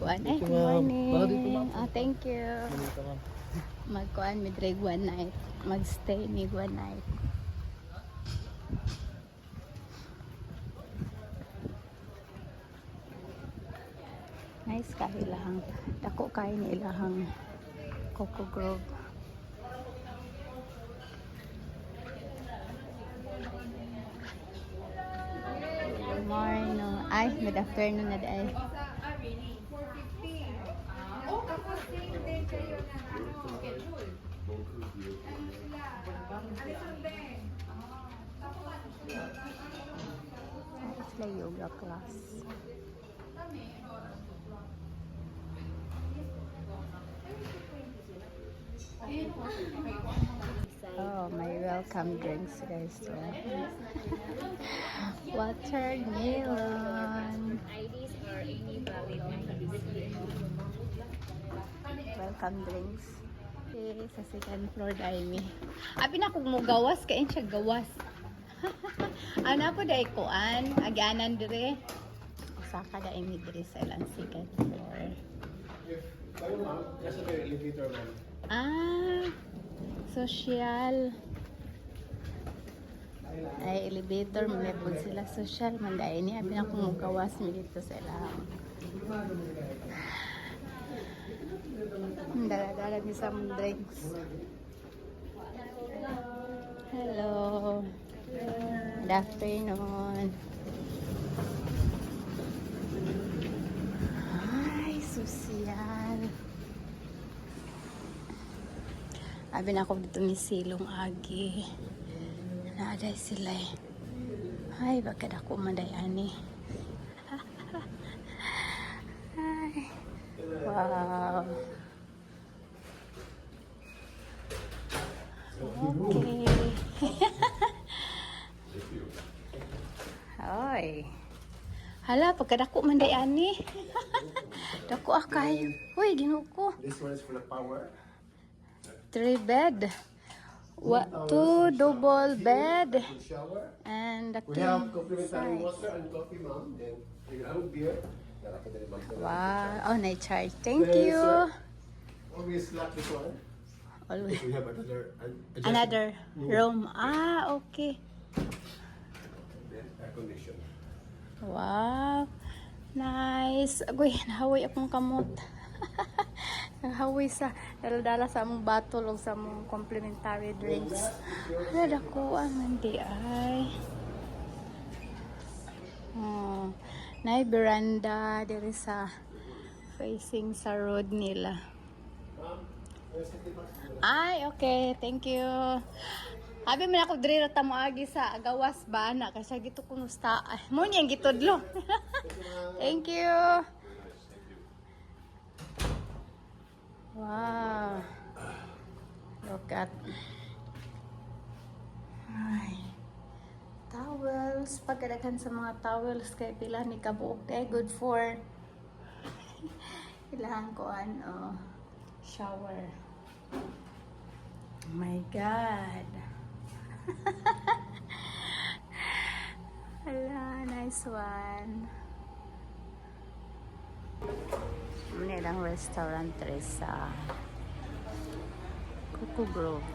magkuan. Good morning. Thank you. Magkuan mi drag one night. Magstay mi one night. Nice ka ilahang. Dako kay ni ilahang Coco Grove. Good morning. Ay, good afternoon na day. Really? 450. Oh, tapos same din kayo ng schedule. Ano sila? Alexander. Sila yoga class. Oh, may welcome drinks guys. Watermelon. IDs or any valid IDs. Welcome drinks. Okay, sa second floor dahil abi na kung mo gawas, kain siya gawas. Ano po dahil kuan? Aganan dire. Saka dahil mi dire sa ilang second floor. Nasa may elevator man. Social. Ay, elevator, may po sila social. Mandain niya, abi na kung mo gawas mi dito sa ilang. Dala-dala ni some drinks. Hello. Good afternoon. Ay, sosyal. Abi na ako dito ni Silong Agi. Naaday sila eh. Ay, bakit ako madayani. Ay. Wow. Okay. Hoy. Hala, pagkadako man dayani. Dako kayo. Uy, ginuko. This one is for the power. 3 bed. What? 2 double bed. Good shower. And the We have king complimentary size. water and coffee, ma'am. Then you have beer. Wow. Oh, na-charge. Thank Yes, you. sir. Always lock this one. Always. We have adjustable Another room. Okay. Then air condition. Wow. Nice. Agoy, nahawi akong kamot. Nahawi sa dala sa among bottle o sa among complimentary drinks. Ay, dako ang hindi ay. Oh, na veranda diri sa facing sa road nila. Ay, okay. Thank you. Abi man ako diri ta mo agi sa gawas ba na kasi gito kumusta. Mo niyang gitudlo. Thank you. Wow. Look at. Ay. Towels. Pagkadaghan sa mga towels kay pila ni kabuok kay good for ilahan ko shower. Oh my God. Hala, nice one. Nilang restaurant sa Coco Grove.